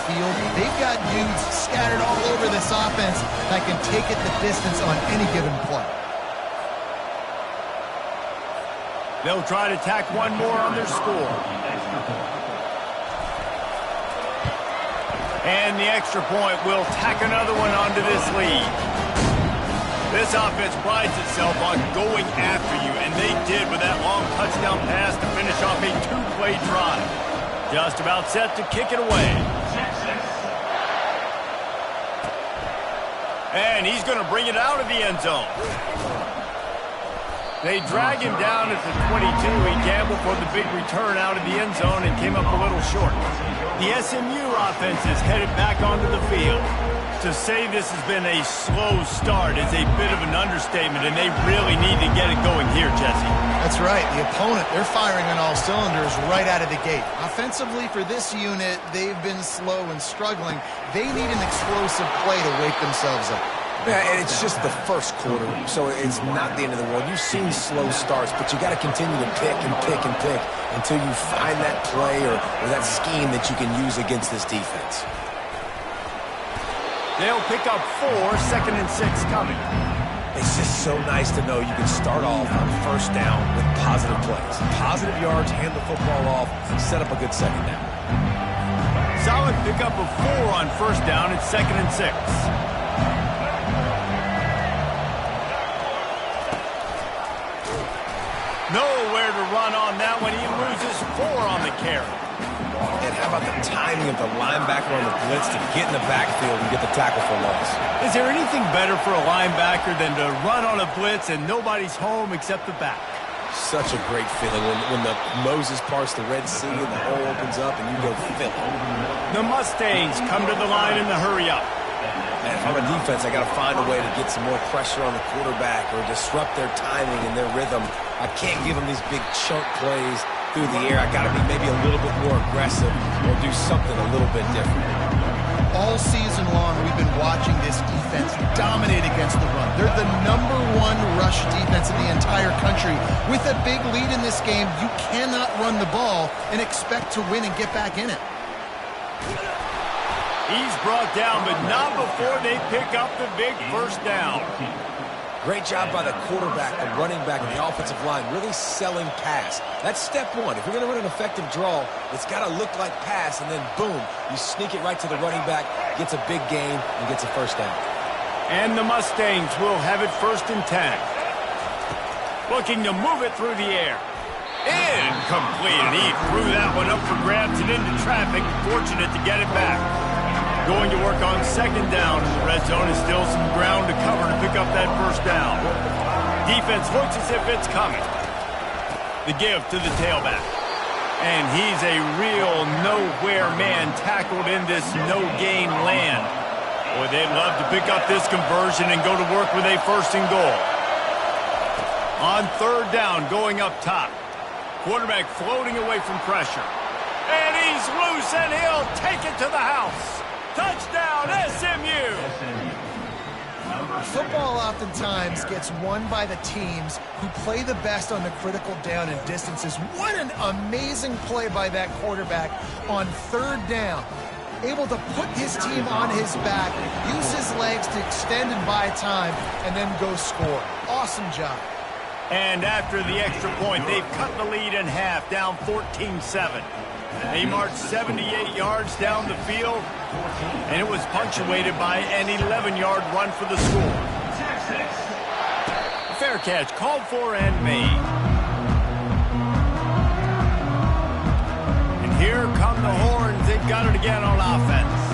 field. They've got dudes scattered all over this offense that can take it the distance on any given play. They'll try to tack one more on their score. And the extra point will tack another one onto this lead. This offense prides itself on going after you, and they did with that long touchdown pass to finish off a two-play drive. Just about set to kick it away. And he's going to bring it out of the end zone. They drag him down at the 22. He gambled for the big return out of the end zone and came up a little short. The SMU offense is headed back onto the field. To say this has been a slow start is a bit of an understatement, and they really need to get it going here, Jesse. That's right. The opponent, they're firing on all cylinders right out of the gate. Offensively, for this unit, they've been slow and struggling. They need an explosive play to wake themselves up. Yeah, and it's just the first quarter, so it's not the end of the world. You've seen slow starts, but you got to continue to pick and pick and pick until you find that play or that scheme that you can use against this defense. They'll pick up 4, 2nd and 6 coming. It's just so nice to know you can start off on first down with positive plays. Positive yards, hand the football off, set up a good second down. Solid pickup of 4 on first down at 2nd and 6. Nowhere to run on that one. He loses 4 on the carry. And how about the timing of the linebacker on the blitz to get in the backfield and get the tackle for loss? Is there anything better for a linebacker than to run on a blitz and nobody's home except the back? Such a great feeling when the Moses parts the Red Sea and the hole opens up and you go fill it. The Mustangs come to the line in the hurry up. And from a defense, I got to find a way to get some more pressure on the quarterback or disrupt their timing and their rhythm. I can't give them these big chunk plays through the air. I got to be maybe a little bit more aggressive or do something a little bit different. All season long, we've been watching this defense dominate against the run. They're the #1 rush defense in the entire country. With a big lead in this game, you cannot run the ball and expect to win and get back in it. He's brought down, but not before they pick up the big first down. Great job by the quarterback, the running back, and the offensive line really selling pass. That's step one. If you're going to run an effective draw, it's got to look like pass, and then boom, you sneak it right to the running back, gets a big gain, and gets a first down. And the Mustangs will have it 1st and 10. Looking to move it through the air. Incomplete, and he threw that one up for grabs and into traffic. Fortunate to get it back. Going to work on 2nd down in the red zone is still some ground to cover to pick up that first down. Defense looks as if it's coming. The give to the tailback. And he's a real nowhere man tackled in this no-gain land. Boy, they'd love to pick up this conversion and go to work with a 1st and goal. On 3rd down, going up top. Quarterback floating away from pressure. And he's loose, and he'll take it to the house. Touchdown, SMU! Football oftentimes gets won by the teams who play the best on the critical down and distances. What an amazing play by that quarterback on 3rd down. Able to put his team on his back, use his legs to extend and buy time, and then go score. Awesome job. And after the extra point, they've cut the lead in half, down 14-7. They marched 78 yards down the field, and it was punctuated by an 11-yard run for the score. Fair catch called for and made. And here come the horns. They've got it again on offense.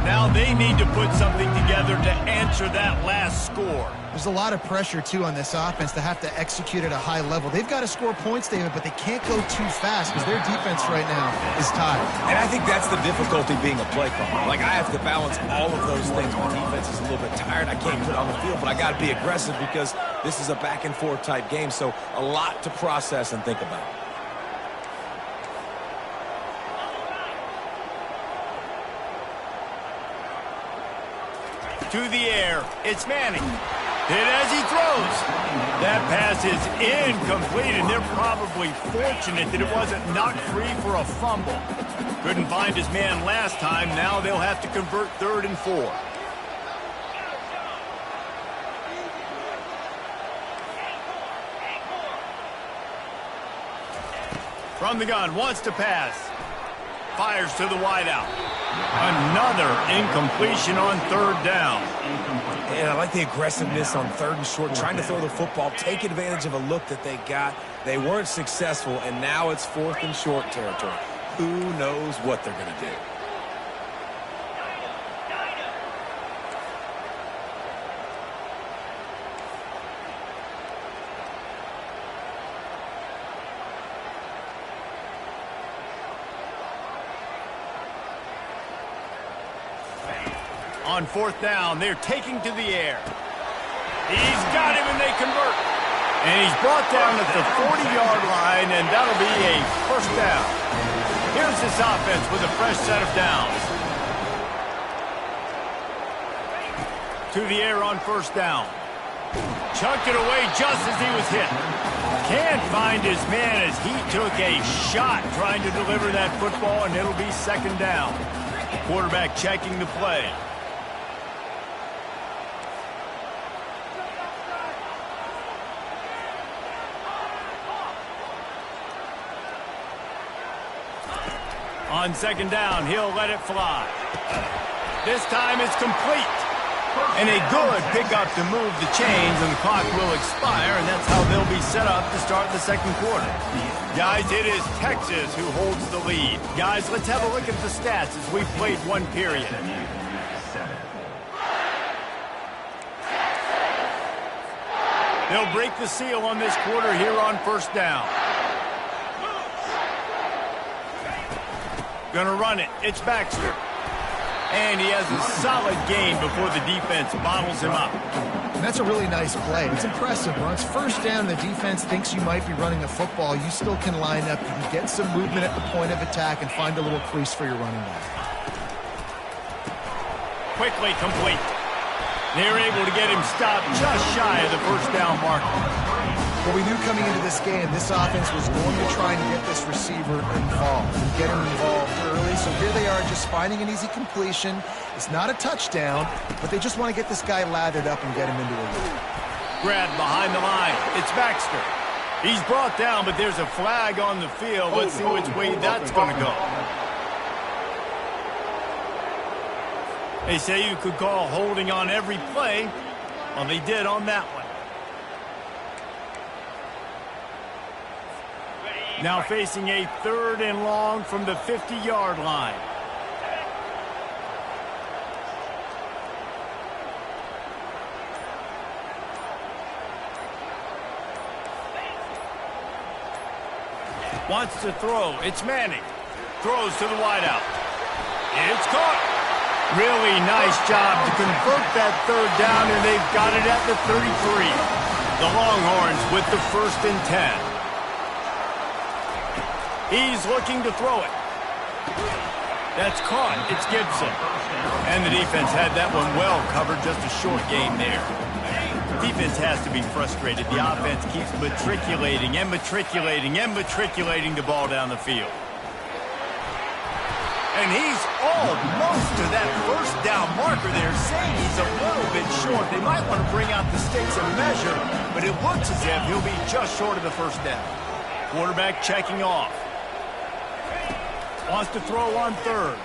Now they need to put something together to answer that last score. There's a lot of pressure, too, on this offense to have to execute at a high level. They've got to score points, David, but they can't go too fast because their defense right now is tired. And I think that's the difficulty being a play caller. Like, I have to balance all of those things. My defense is a little bit tired. I can't put it on the field, but I got to be aggressive because this is a back-and-forth type game, so a lot to process and think about. To the air, it's Manning. Hit as he throws. That pass is incomplete, and they're probably fortunate that it wasn't knocked free for a fumble. Couldn't find his man last time. Now they'll have to convert 3rd and 4. From the gun, wants to pass. Fires to the wideout. Another incompletion on 3rd down. And I like the aggressiveness on 3rd and short, trying to throw the football, take advantage of a look that they got. They weren't successful, and now it's 4th and short territory. Who knows what they're going to do? On 4th down, they're taking to the air. He's got him, and they convert. And he's brought down at the 40-yard line, and that'll be a 1st down. Here's this offense with a fresh set of downs. To the air on 1st down. Chucked it away just as he was hit. Can't find his man as he took a shot trying to deliver that football, and it'll be 2nd down. Quarterback checking the play. On 2nd down, he'll let it fly. This time it's complete. And a good pickup to move the chains, and the clock will expire, and that's how they'll be set up to start the 2nd quarter. Guys, it is Texas who holds the lead. Guys, let's have a look at the stats as we've played 1 period. They'll break the seal on this quarter here on 1st down. Gonna run it. It's Baxter. And he has a solid gain before the defense bottles him up. And that's a really nice play. It's impressive. Once 1st down, the defense thinks you might be running a football. You still can line up. You can get some movement at the point of attack and find a little crease for your running back. Quickly complete. They're able to get him stopped just shy of the 1st down marker. Well, we knew coming into this game, this offense was going to try and get this receiver involved and get him involved early. So here they are just finding an easy completion. It's not a touchdown, but they just want to get this guy lathered up and get him into a lead. Grabbed behind the line. It's Baxter. He's brought down, but there's a flag on the field. Let's see which way that's going to go. They say you could call holding on every play. Well, they did on that one. Now facing a 3rd and long from the 50-yard line. Wants to throw. It's Manning. Throws to the wideout. It's caught. Really nice job to convert that 3rd down, and they've got it at the 33. The Longhorns with the 1st and 10. He's looking to throw it. That's caught. It's Gibson. And the defense had that one well covered. Just a short game there. The defense has to be frustrated. The offense keeps matriculating and matriculating and matriculating the ball down the field. And he's almost to that 1st down marker there, saying he's a little bit short. They might want to bring out the sticks and measure, but it looks as if he'll be just short of the 1st down. Quarterback checking off. Wants to throw on 3rd.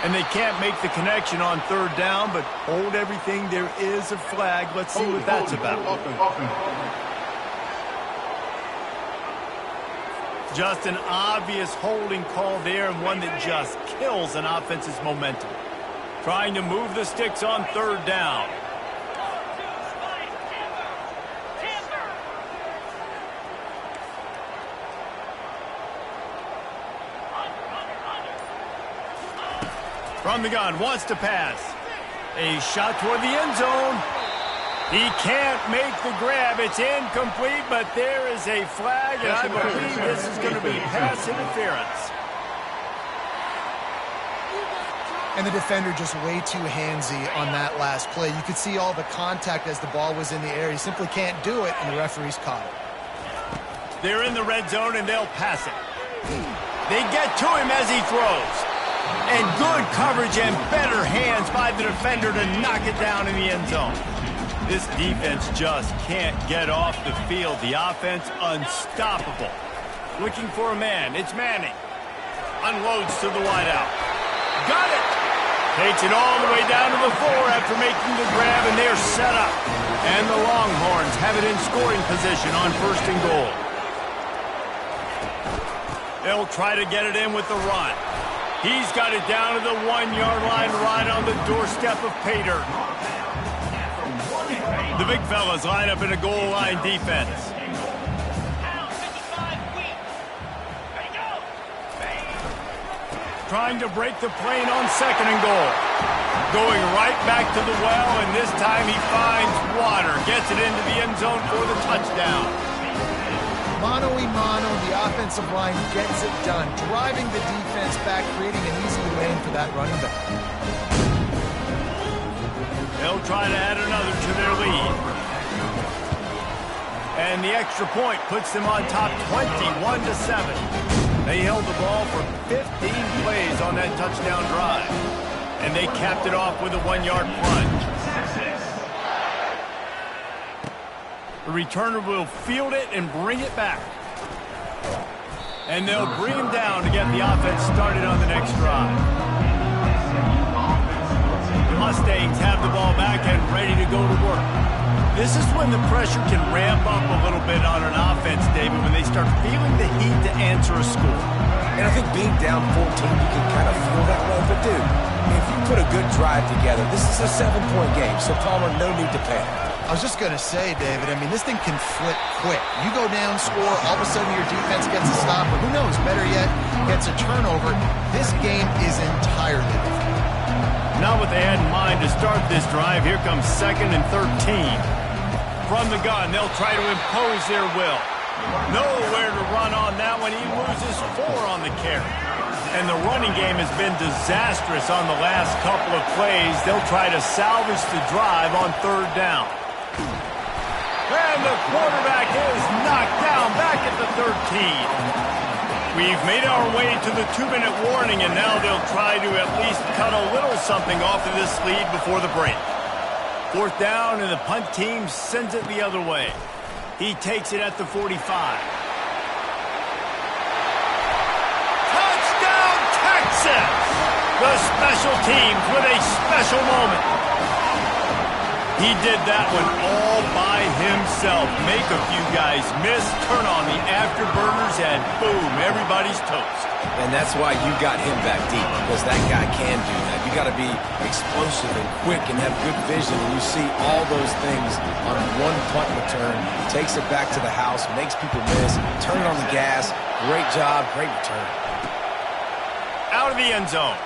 And they can't make the connection on 3rd down, but hold everything. There is a flag. Let's see what that's about. Just an obvious holding call there, and one that just kills an offense's momentum. Trying to move the sticks on 3rd down. From the gun, wants to pass. A shot toward the end zone. He can't make the grab. It's incomplete, but there is a flag, and I believe this is going to be pass interference. And the defender just way too handsy on that last play. You could see all the contact as the ball was in the air. He simply can't do it, and the referee's caught it. They're in the red zone, and they'll pass it. They get to him as he throws. And good coverage and better hands by the defender to knock it down in the end zone. This defense just can't get off the field. The offense unstoppable. Looking for a man. It's Manning. Unloads to the wideout. Got it. Takes it all the way down to the 4 after making the grab, and they're set up. And the Longhorns have it in scoring position on 1st and goal. They'll try to get it in with the run. He's got it down to the 1-yard line right on the doorstep of pay dirt. The big fellas line up in a goal line defense. Trying to break the plane on 2nd and goal. Going right back to the well, and this time he finds water. Gets it into the end zone for the touchdown. Mano-a-mano, the offensive line gets it done, driving the defense back, creating an easy lane for that running back. They'll try to add another to their lead. And the extra point puts them on top 21-7. They held the ball for 15 plays on that touchdown drive. And they capped it off with a 1-yard plunge. The returner will field it and bring it back. And they'll bring him down to get the offense started on the next drive. The Mustangs have the ball back and ready to go to work. This is when the pressure can ramp up a little bit on an offense, David, when they start feeling the heat to answer a score. And I think being down 14, you can kind of feel that way. But, dude, if you put a good drive together, this is a 7-point game. So, Palmer, no need to panic. I was just going to say, David, I mean, this thing can flip quick. You go down, score, all of a sudden your defense gets a stop, or who knows, better yet, gets a turnover. This game is entirely different. Not what they had in mind to start this drive. Here comes 2nd and 13. From the gun, they'll try to impose their will. Nowhere to run on that one. He loses 4 on the carry. And the running game has been disastrous on the last couple of plays. They'll try to salvage the drive on 3rd down. And the quarterback is knocked down back at the 13. We've made our way to the 2-minute warning, and now they'll try to at least cut a little something off of this lead before the break. 4th down, and the punt team sends it the other way. He takes it at the 45. Touchdown, Texas! The special teams with a special moment. He did that one all by himself. Make a few guys miss, turn on the afterburners, and boom, everybody's toast. And that's why you got him back deep, because that guy can do that. You got to be explosive and quick and have good vision, and you see all those things on one punt return. Takes it back to the house, makes people miss, turn on the gas. Great job, great return. Out of the end zone.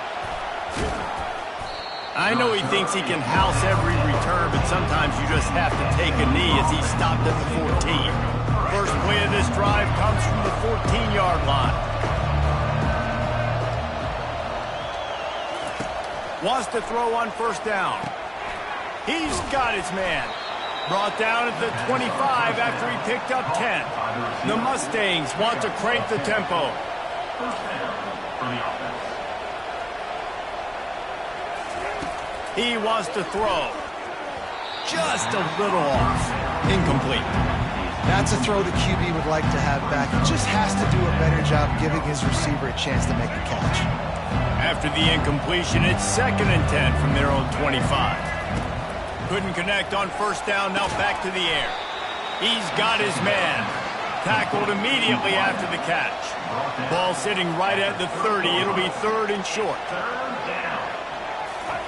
I know he thinks he can house every return, but sometimes you just have to take a knee as he stopped at the 14. First play of this drive comes from the 14-yard line. Wants to throw on 1st down. He's got his man. Brought down at the 25 after he picked up 10. The Mustangs want to crank the tempo. He wants to throw. Just a little off. Incomplete. That's a throw the QB would like to have back. He just has to do a better job giving his receiver a chance to make the catch. After the incompletion, it's 2nd and 10 from their own 25. Couldn't connect on 1st down, now back to the air. He's got his man. Tackled immediately after the catch. Ball sitting right at the 30. It'll be 3rd and short.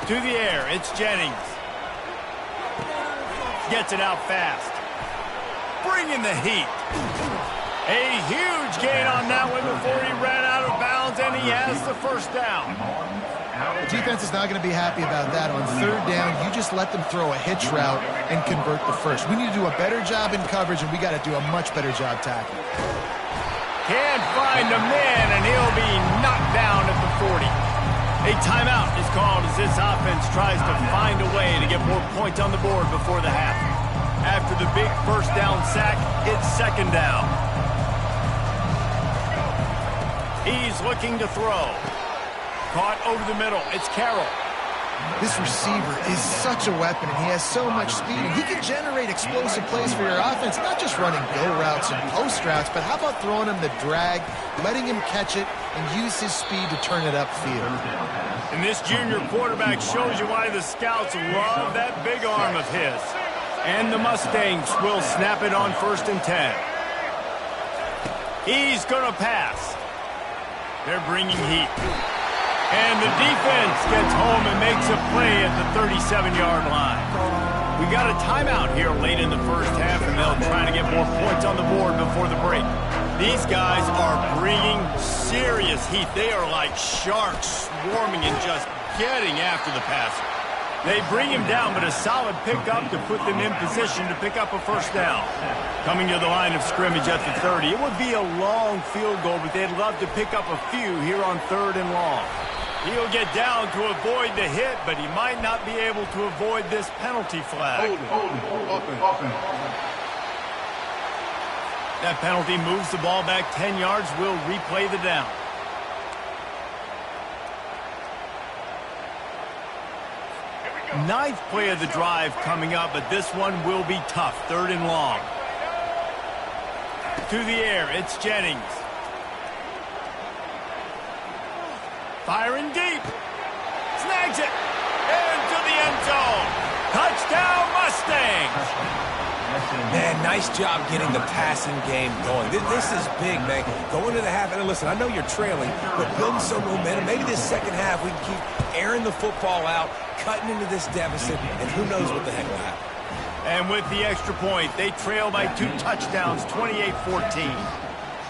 To the air, it's Jennings. Gets it out fast. Bringing the heat. A huge gain on that one before he ran out of bounds, and he has the 1st down. The defense is not going to be happy about that. On 3rd down, you just let them throw a hitch route and convert the 1st. We need to do a better job in coverage, and we got to do a much better job tackling. Can't find a man, and he'll be knocked down at the 40. A timeout is called as this offense tries to find a way to get more points on the board before the half. After the big 1st down sack, it's 2nd down. He's looking to throw. Caught over the middle. It's Carroll. This receiver is such a weapon, and he has so much speed. And he can generate explosive plays for your offense, not just running go routes and post routes, but how about throwing him the drag, letting him catch it, and use his speed to turn it upfield. And this junior quarterback shows you why the scouts love that big arm of his. And the Mustangs will snap it on 1st and 10. He's going to pass. They're bringing heat. And the defense gets home and makes a play at the 37-yard line. We got a timeout here late in the first half, and they'll try to get more points on the board before the break. These guys are bringing serious heat. They are like sharks swarming and just getting after the passer. They bring him down, but a solid pickup to put them in position to pick up a first down. Coming to the line of scrimmage at the 30. It would be a long field goal, but they'd love to pick up a few here on 3rd and long. He'll get down to avoid the hit, but he might not be able to avoid this penalty flag. That penalty moves the ball back 10 yards. We'll replay the down. Ninth play of the drive coming up, but this one will be tough. 3rd and long. To the air, it's Jennings. Firing deep. Snags it. Into the end zone. Touchdown, Mustangs. Man, nice job getting the passing game going. This is big, man. Going to the half, and listen, I know you're trailing, but building some momentum. Maybe this second half we can keep airing the football out, cutting into this deficit, and who knows what the heck will happen. And with the extra point, they trail by 2 touchdowns, 28-14.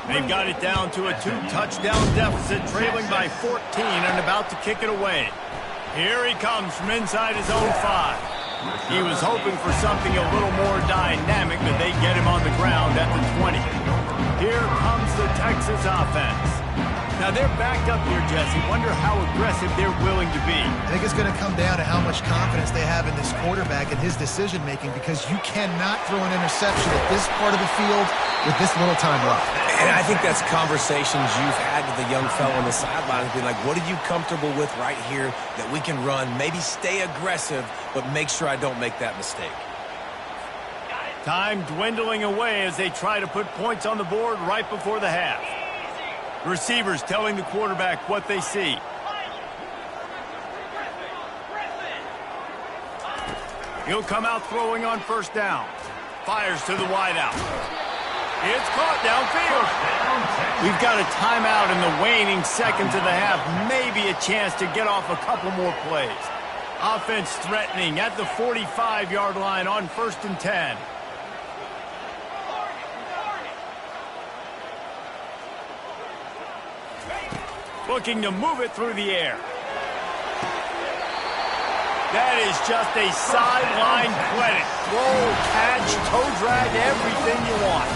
They've got it down to a 2-touchdown deficit, trailing by 14 and about to kick it away. Here he comes from inside his own 5. He was hoping for something a little more dynamic, but they get him on the ground at the 20. Here comes the Texas offense. Now they're backed up here, Jesse. Wonder how aggressive they're willing to be. I think it's going to come down to how much confidence they have in this quarterback and his decision-making, because you cannot throw an interception at this part of the field with this little time left. And I think that's conversations you've had with the young fellow on the sideline, being like, what are you comfortable with right here that we can run? Maybe stay aggressive, but make sure I don't make that mistake. Time dwindling away as they try to put points on the board right before the half. Receivers telling the quarterback what they see. He'll come out throwing on 1st down. Fires to the wideout. It's caught downfield. We've got a timeout in the waning seconds of the half. Maybe a chance to get off a couple more plays. Offense threatening at the 45-yard line on 1st and 10. Looking to move it through the air. That is just a sideline credit. Throw, catch, toe drag, everything you want.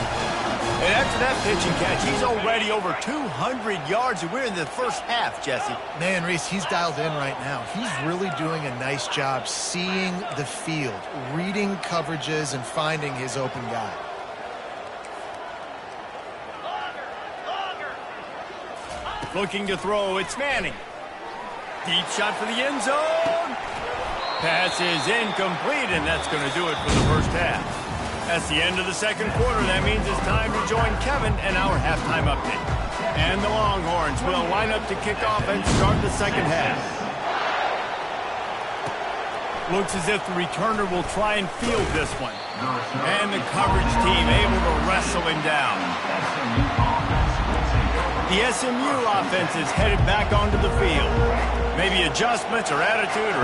And after that pitch and catch, he's already over 200 yards, and we're in the first half, Jesse. Man, Reese, he's dialed in right now. He's really doing a nice job seeing the field, reading coverages, and finding his open guy. Looking to throw, it's Manning. Deep shot for the end zone. Pass is incomplete, and that's going to do it for the first half. That's the end of the second quarter. That means it's time to join Kevin and our halftime update. And the Longhorns will line up to kick off and start the second half. Looks as if the returner will try and field this one. And the coverage team able to wrestle him down. The SMU offense is headed back onto the field. Maybe adjustments or attitude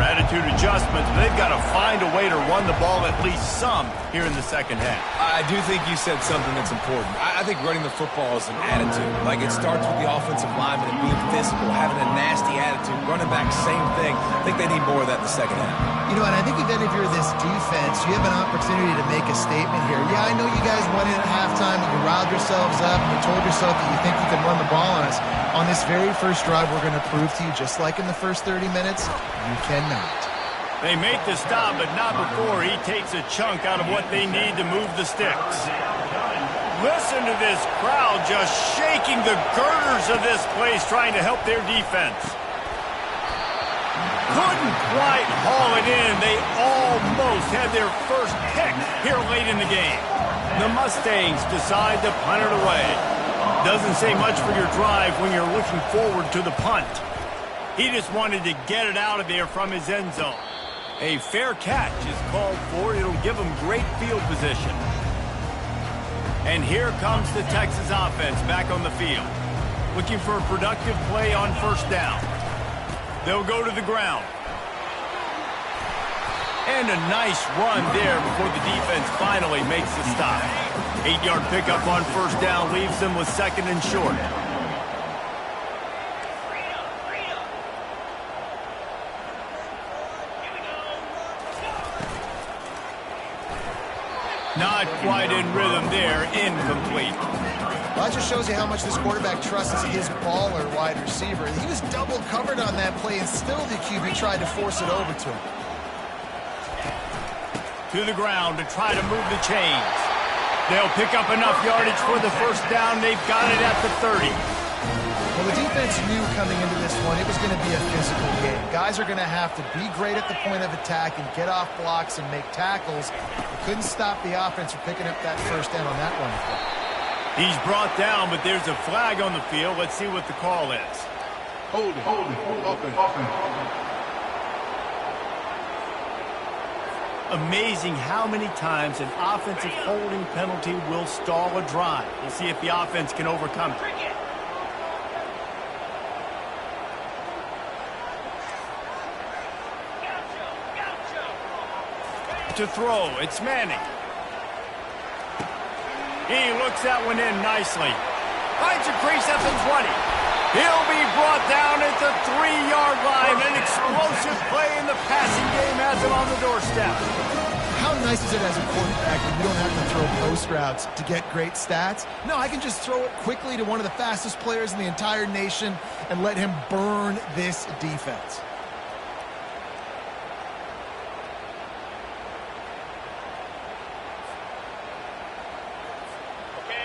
adjustments, but they've got to find a way to run the ball at least some here in the second half. I do think you said something that's important. I think running the football is an attitude. Like, it starts with the offensive lineman and being physical, having a nasty attitude. Running back, same thing. I think they need more of that in the second half. You know, and I think even if you're this defense, you have an opportunity to make a statement here. Yeah, I know you guys went in at halftime and you riled yourselves up and you told yourself that you think you can run the ball on us. On this very first drive, we're going to prove to you, just like in the first 30 minutes, you cannot. They make the stop, but not before he takes a chunk out of what they need to move the sticks. Listen to this crowd just shaking the girders of this place trying to help their defense. Couldn't quite haul it in. They almost had their first pick here late in the game. The Mustangs decide to punt it away. Doesn't say much for your drive when you're looking forward to the punt. He just wanted to get it out of there from his end zone. A fair catch is called for. It'll give him great field position. And here comes the Texas offense back on the field, looking for a productive play on first down. They'll go to the ground. And a nice run there before the defense finally makes the stop. 8-yard pickup on first down leaves them with second and short. Not quite in rhythm there, incomplete. Well, that just shows you how much this quarterback trusts his baller wide receiver. He was double covered on that play, and still the QB tried to force it over to him. To the ground to try to move the chains. They'll pick up enough yardage for the first down. They've got it at the 30. Well, the defense knew coming into this one it was going to be a physical game. Guys are going to have to be great at the point of attack and get off blocks and make tackles. They couldn't stop the offense from picking up that first down on that one. He's brought down, but there's a flag on the field. Let's see what the call is. Hold it. Amazing how many times an offensive holding penalty will stall a drive. We'll see if the offense can overcome it. To throw, it's Manning. He looks that one in nicely. Finds a crease at the 20. He'll be brought down at the 3-yard line. An explosive play in the passing game has him on the doorstep. How nice is it as a quarterback when you don't have to throw post routes to get great stats? No, I can just throw it quickly to one of the fastest players in the entire nation and let him burn this defense.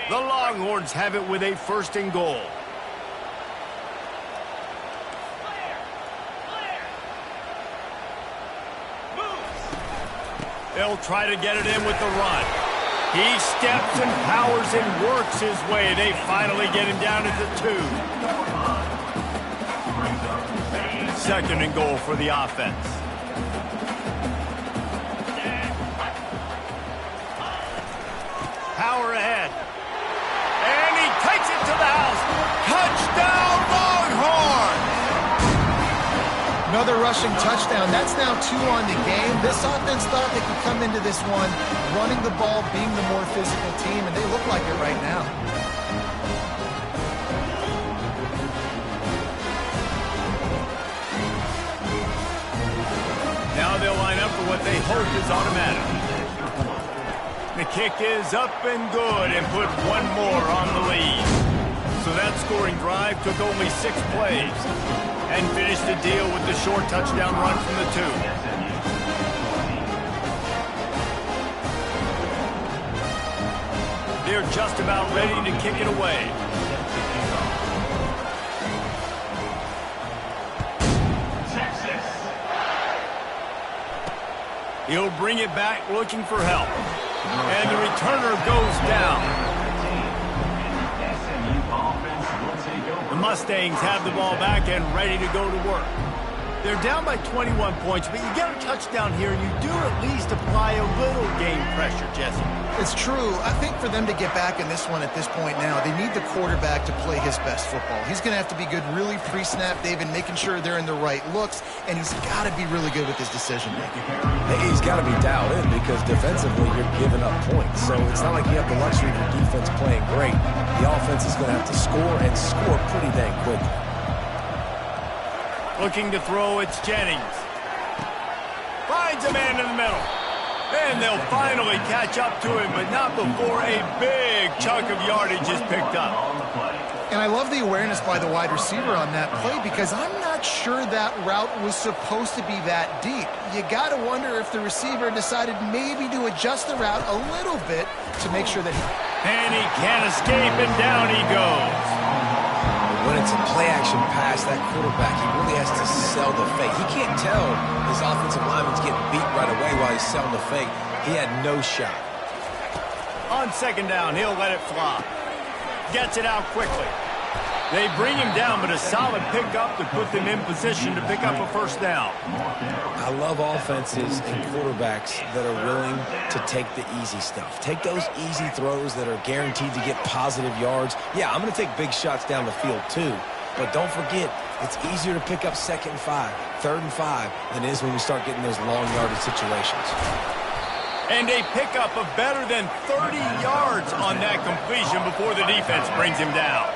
The Longhorns have it with a first and goal. They'll try to get it in with the run. He steps and powers and works his way. They finally get him down at the 2. Second and goal for the offense. Power ahead. And he takes it to the house. Touchdown, Longhorn! Another rushing touchdown. That's now 2 on the game. This offense thought they could come into this one running the ball, being the more physical team, and they look like it right now. Now they'll line up for what they hope is automatic. The kick is up and good and put one more on the lead. So that scoring drive took only 6 plays and finished the deal with the short touchdown run from the 2. They're just about ready to kick it away. He'll bring it back looking for help. And the returner goes down. The Mustangs have the ball back and ready to go to work. They're down by 21 points, but you get a touchdown here, and you do at least apply a little game pressure, Jesse. It's true. I think for them to get back in this one at this point now, they need the quarterback to play his best football. He's going to have to be good really pre-snap, David, making sure they're in the right looks, and he's got to be really good with his decision-making. Hey, he's got to be dialed in because defensively you're giving up points. So it's not like you have the luxury of your defense playing great. The offense is going to have to score and score pretty dang quickly. Looking to throw, it's Jennings. Finds a man in the middle. And they'll finally catch up to him, but not before a big chunk of yardage is picked up. And I love the awareness by the wide receiver on that play because I'm not sure that route was supposed to be that deep. You got to wonder if the receiver decided maybe to adjust the route a little bit to make sure that And he can't escape, and down he goes. When it's a play-action pass, that quarterback, he really has to sell the fake. He can't tell his offensive lineman's getting beat right away while he's selling the fake. He had no shot. On second down, he'll let it fly. Gets it out quickly. They bring him down, but a solid pickup to put them in position to pick up a first down. I love offenses and quarterbacks that are willing to take the easy stuff. Take those easy throws that are guaranteed to get positive yards. Yeah, I'm going to take big shots down the field too, but don't forget, it's easier to pick up 2nd and 5, 3rd and 5 than it is when we start getting those long yardage situations. And a pickup of better than 30 yards on that completion before the defense brings him down.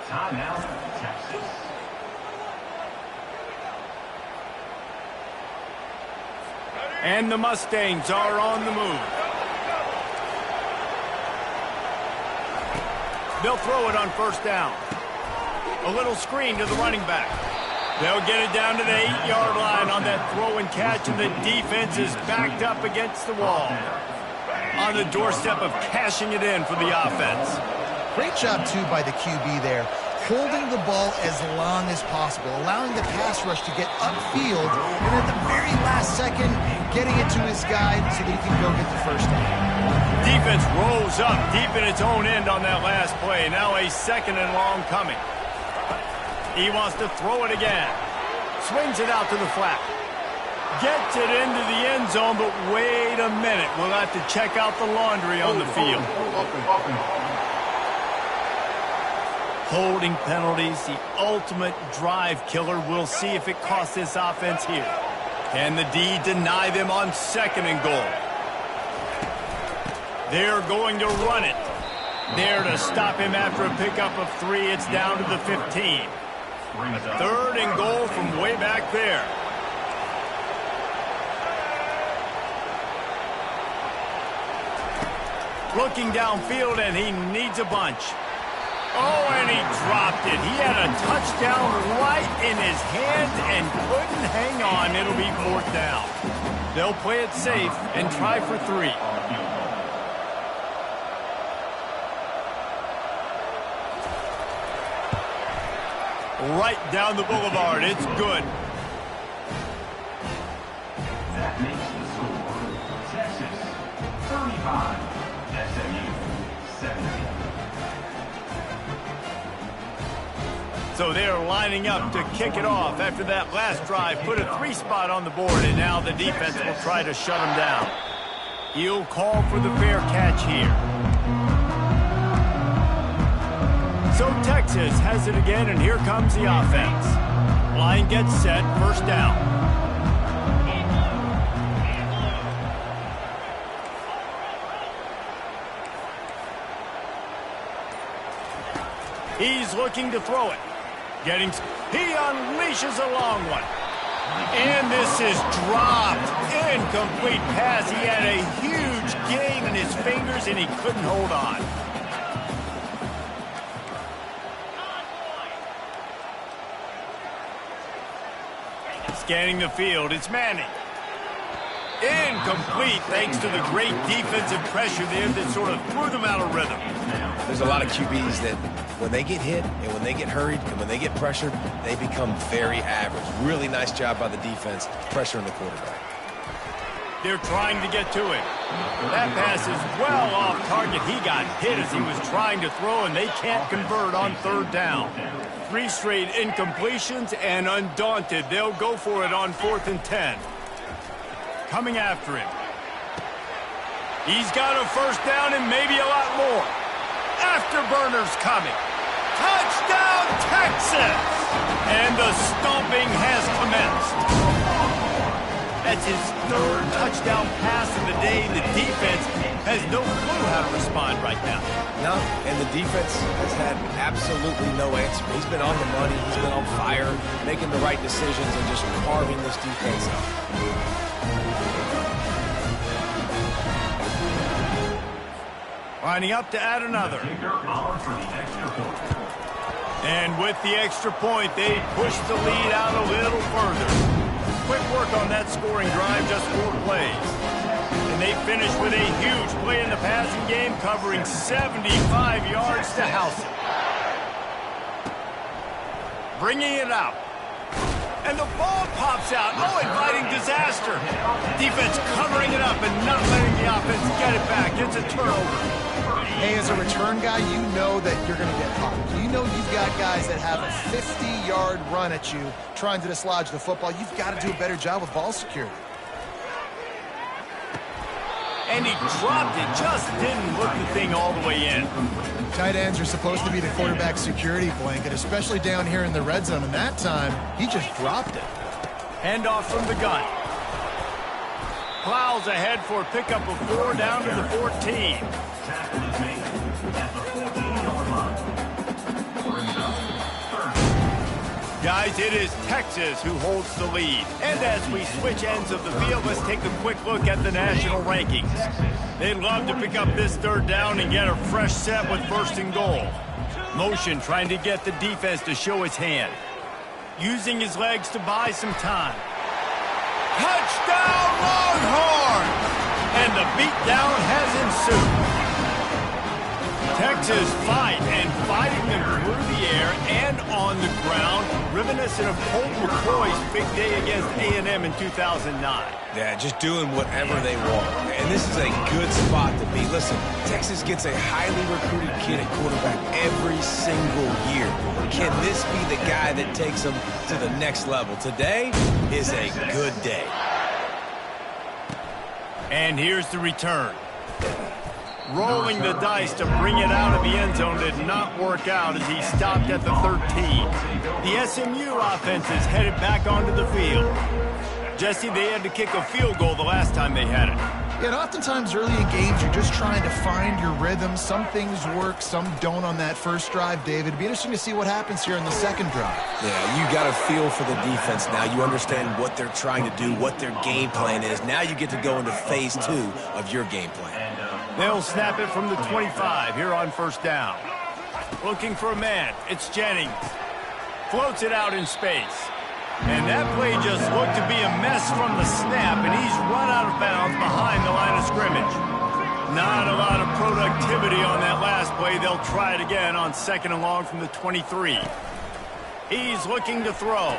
Timeout, Texas. And the Mustangs are on the move. They'll throw it on first down. A little screen to the running back. They'll get it down to the 8-yard line on that throw and catch, and the defense is backed up against the wall. On the doorstep of cashing it in for the offense. Great job, too, by the QB there. Holding the ball as long as possible, allowing the pass rush to get upfield, and at the very last second, getting it to his guy so that he can go get the first down. Defense rolls up deep in its own end on that last play. Now a 2nd and long coming. He wants to throw it again. Swings it out to the flat. Gets it into the end zone, but wait a minute. We'll have to check out the laundry on the field. Holding penalties, the ultimate drive killer. We'll see if it costs this offense here. Can the D deny them on 2nd and goal? They're going to run it. There to stop him after a pickup of 3. It's down to the 15. 3rd and goal from way back there. Looking downfield, and he needs a bunch. Oh, and he dropped it. He had a touchdown right in his hand and couldn't hang on. It'll be 4th down. They'll play it safe and try for 3. Right down the boulevard. It's good. That makes the score Texas 35, SMU 70. So they're lining up to kick it off after that last drive. Put a 3 spot on the board, and now the defense will try to shut him down. He'll call for the fair catch here. So Texas has it again, and here comes the offense. Line gets set, first down. He's looking to throw it. He unleashes a long one. And this is dropped. Incomplete pass. He had a huge gain in his fingers, and he couldn't hold on. Scanning the field, it's Manning. Incomplete thanks to the great defensive pressure there that sort of threw them out of rhythm. There's a lot of QBs that when they get hit and when they get hurried and when they get pressured, they become very average. Really nice job by the defense pressuring the quarterback. They're trying to get to him. That pass is well off target. He got hit as he was trying to throw, and they can't convert on 3rd down. 3 straight incompletions, and undaunted, they'll go for it on 4th and 10. Coming after him. He's got a first down and maybe a lot more. Afterburners coming. Touchdown, Texas! And the stomping has commenced. That's his 3rd touchdown pass of the day. The defense has no clue how to respond right now. No, and the defense has had absolutely no answer. He's been on the money. He's been on fire, making the right decisions and just carving this defense up. Lining up to add another. And with the extra point, they push the lead out a little further. Quick work on that scoring drive, just 4 plays. And they finish with a huge play in the passing game, covering 75 yards to house it. Bringing it out. And the ball pops out. Oh, inviting disaster. Defense covering it up and not letting the offense get it back. It's a turnover. Hey, as a return guy, you know that you're going to get caught. You know you've got guys that have a 50-yard run at you trying to dislodge the football. You've got to do a better job with ball security. And he dropped it, just didn't look the thing all the way in. Tight ends are supposed to be the quarterback's security blanket, especially down here in the red zone. And that time, he just dropped it. Handoff from the gun. Plows ahead for a pickup of 4 down to the 14. Tackle is made at the 14-yard line. Brings up third. Guys, it is Texas who holds the lead. And as we switch ends of the field, let's take a quick look at the national rankings. They'd love to pick up this 3rd down and get a fresh set with 1st and goal. Motion trying to get the defense to show his hand. Using his legs to buy some time. Touchdown Longhorns! And the beatdown has ensued. Texas fight and fighting them through the air and on the ground, reminiscent of Colt McCoy's big day against A&M in 2009. Yeah, just doing whatever they want. And this is a good spot to be. Listen, Texas gets a highly recruited kid at quarterback every single year. Can this be the guy that takes them to the next level? Today is a good day. And here's the return. Rolling the dice to bring it out of the end zone did not work out as he stopped at the 13. The SMU offense is headed back onto the field. Jesse, they had to kick a field goal the last time they had it. Yeah, and oftentimes early in games, you're just trying to find your rhythm. Some things work, some don't on that first drive, David. It'd be interesting to see what happens here in the second drive. Yeah, you got a feel for the defense now. You understand what they're trying to do, what their game plan is. Now you get to go into phase 2 of your game plan. They'll snap it from the 25 here on 1st down. Looking for a man. It's Jennings. Floats it out in space. And that play just looked to be a mess from the snap, and he's run out of bounds behind the line of scrimmage. Not a lot of productivity on that last play. They'll try it again on 2nd and long from the 23. He's looking to throw.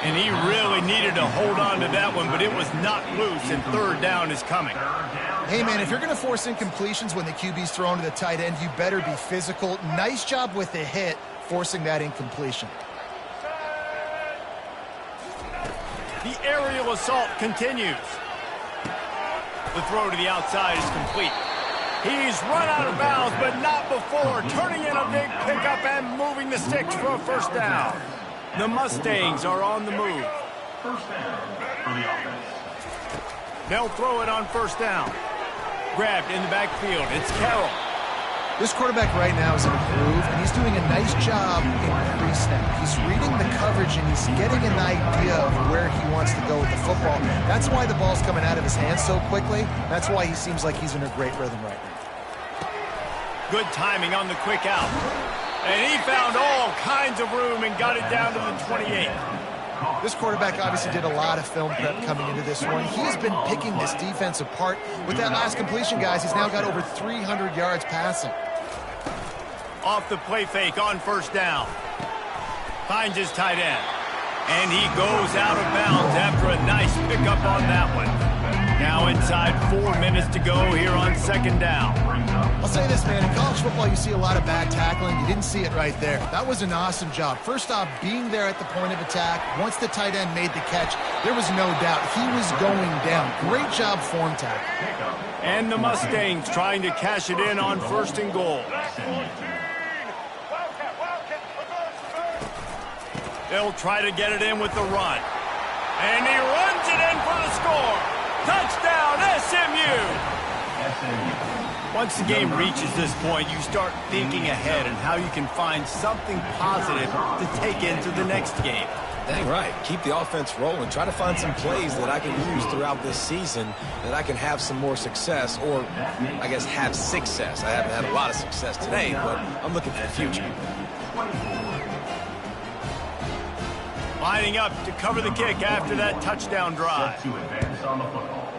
And he really needed to hold on to that one, but it was not loose, and 3rd down is coming. Hey, man, if you're going to force incompletions when the QB's thrown to the tight end, you better be physical. Nice job with the hit, forcing that incompletion. The aerial assault continues. The throw to the outside is complete. He's run out of bounds, but not before turning in a big pickup and moving the sticks for a 1st down. The Mustangs are on the move. 1st down for the offense. They'll throw it on 1st down. Grabbed in the backfield. It's Carroll. This quarterback right now is in a groove, and he's doing a nice job in pre-snap. He's reading the coverage, and he's getting an idea of where he wants to go with the football. That's why the ball's coming out of his hands so quickly. That's why he seems like he's in a great rhythm right now. Good timing on the quick out. And he found all kinds of room and got it down to the 28. This quarterback obviously did a lot of film prep coming into this one. He's been picking this defense apart. With that last completion, guys, he's now got over 300 yards passing. Off the play fake on 1st down. Finds his tight end. And he goes out of bounds after a nice pickup on that one. Now inside 4 minutes to go here on 2nd down. I'll say this, man. In college football, you see a lot of bad tackling. You didn't see it right there. That was an awesome job. First off, being there at the point of attack. Once the tight end made the catch, there was no doubt he was going down. Great job form tackle. And the Mustangs trying to cash it in on 1st and goal. They'll try to get it in with the run. And he runs it in for the score. Touchdown, SMU! Once the game reaches this point, you start thinking ahead and how you can find something positive to take into the next game. Dang right. Keep the offense rolling. Try to find some plays that I can use throughout this season that I can have some more success, or I guess have success. I haven't had a lot of success today, but I'm looking for the future. Lining up to cover the kick after that touchdown drive. To advance on the football.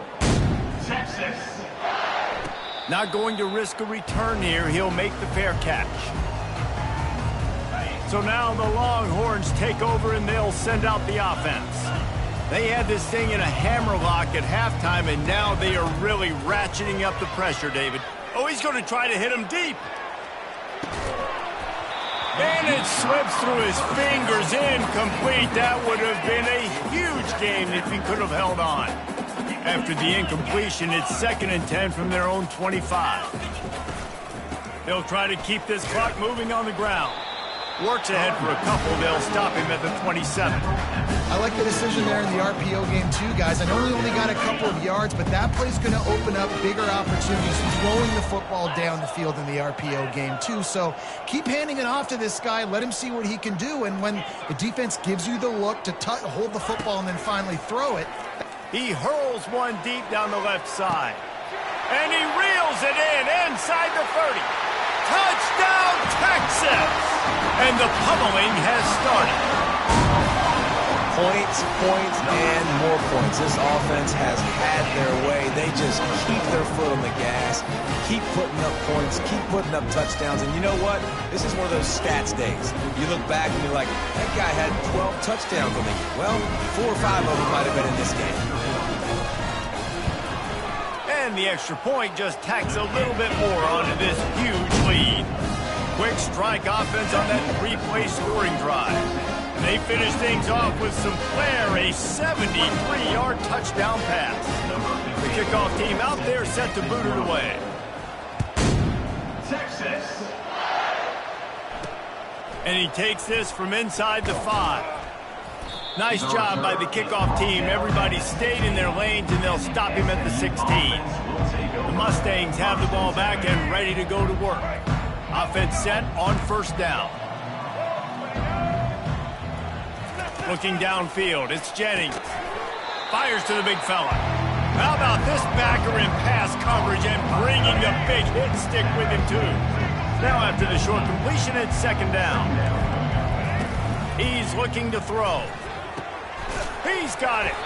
Texas. Not going to risk a return here. He'll make the fair catch. So now the Longhorns take over and they'll send out the offense. They had this thing in a hammerlock at halftime, and now they are really ratcheting up the pressure, David. Oh, he's going to try to hit him deep. And it slips through his fingers, incomplete. That would have been a huge game if he could have held on. After the incompletion, it's 2nd and 10 from their own 25. They'll try to keep this clock moving on the ground. Works ahead for a couple. They'll stop him at the 27. I like the decision there in the RPO game too, guys. I know he only got a couple of yards, but that play's going to open up bigger opportunities throwing the football down the field in the RPO game too. So keep handing it off to this guy. Let him see what he can do. And when the defense gives you the look to hold the football and then finally throw it. He hurls one deep down the left side. And he reels it in inside the 30. Touchdown, Texas! And the pummeling has started. Points, and more points. This offense has had their way. They just keep their foot on the gas, keep putting up points, keep putting up touchdowns. And you know what? This is one of those stats days. You look back and you're like, that guy had 12 touchdowns on the game. Well, 4 or 5 of them might have been in this game. And the extra point just tacks a little bit more onto this huge lead. Quick strike offense on that 3-play scoring drive. They finish things off with some flair, a 73-yard touchdown pass. The kickoff team out there set to boot it away. Texas. And he takes this from inside the 5. Nice job by the kickoff team. Everybody stayed in their lanes, and they'll stop him at the 16. The Mustangs have the ball back and ready to go to work. Offense set on 1st down. Looking downfield, it's Jennings. Fires to the big fella. How about this backer in pass coverage and bringing the big hit stick with him, too. Now after the short completion, it's 2nd down. He's looking to throw. He's got it.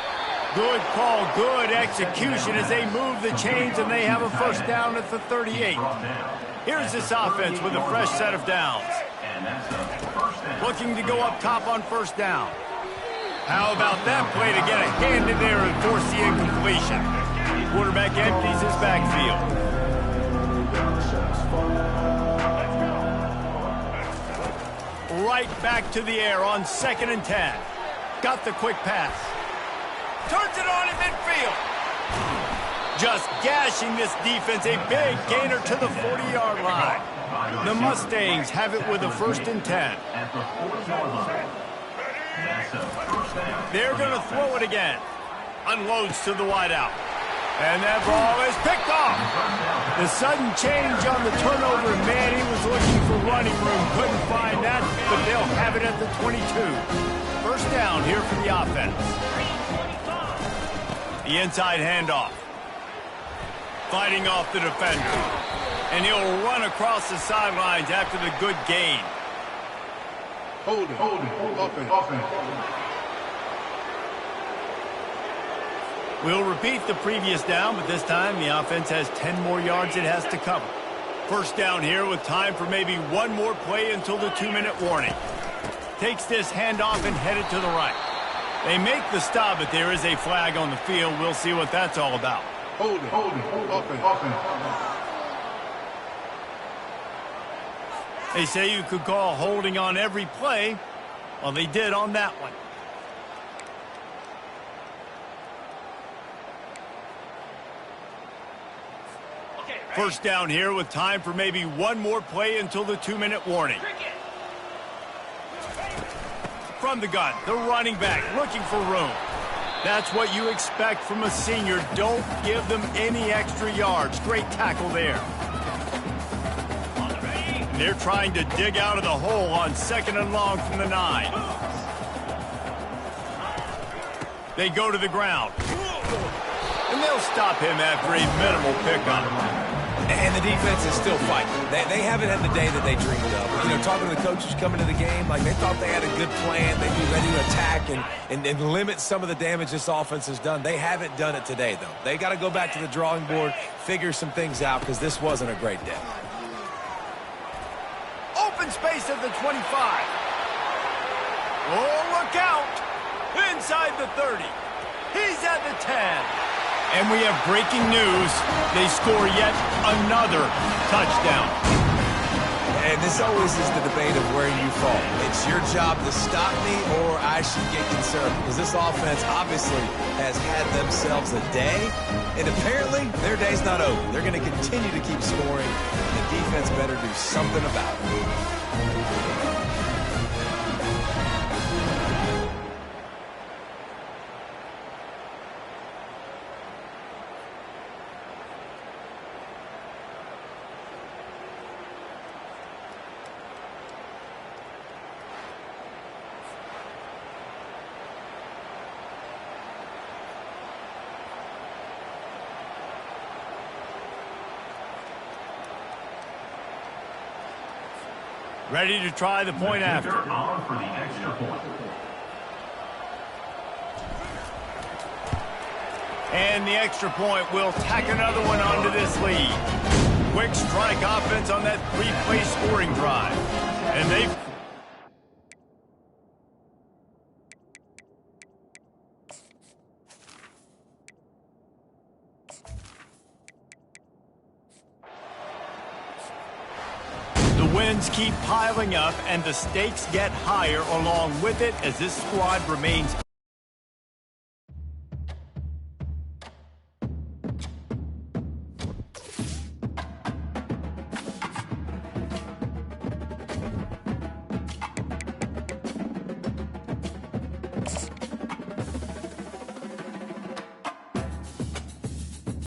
Good call, good execution as they move the chains, and they have a 1st down at the 38. Here's this offense with a fresh set of downs. Looking to go up top on 1st down. How about that play to get a hand in there and force the incompletion? Quarterback empties his backfield. Right back to the air on 2nd and 10. Got the quick pass. Turns it on in midfield. Just gashing this defense. A big gainer to the 40-yard line. The Mustangs have it with a 1st and 10. They're going to throw it again. Unloads to the wideout. And that ball is picked off. The sudden change on the turnover, man, he was looking for running room. Couldn't find that, but they'll have it at the 22. 1st down here for the offense. The inside handoff. Fighting off the defender. And he'll run across the sidelines after the good gain. Hold it. Offense. We'll repeat the previous down, but this time the offense has 10 more yards it has to cover. 1st down here with time for maybe one more play until the 2-minute warning. Takes this handoff and headed to the right. They make the stop, but there is a flag on the field. We'll see what that's all about. Hold it. Offense. They say you could call holding on every play. Well, they did on that one. First down here with time for maybe one more play until the 2-minute warning. From the gun, the running back looking for room. That's what you expect from a senior. Don't give them any extra yards. Great tackle there. They're trying to dig out of the hole on 2nd and long from the 9. They go to the ground. And they'll stop him after a minimal pickup. And the defense is still fighting. They haven't had the day that they dreamed of. You know, talking to the coaches coming to the game, like they thought they had a good plan. They'd be ready to attack and limit some of the damage this offense has done. They haven't done it today, though. They got to go back to the drawing board, figure some things out, because this wasn't a great day. Open space at the 25. Oh, look out. Inside the 30. He's at the 10. And we have breaking news. They score yet another touchdown. And this always is the debate of where you fall. It's your job to stop me or I should get concerned, because this offense obviously has had themselves a day, and apparently their day's not over. They're going to continue to keep scoring, and the defense better do something about it. Ready to try the point after. On for the extra point. And the extra point will tack another one onto this lead. Quick strike offense on that three-play scoring drive. And they've... The wins keep piling up, and the stakes get higher along with it as this squad remains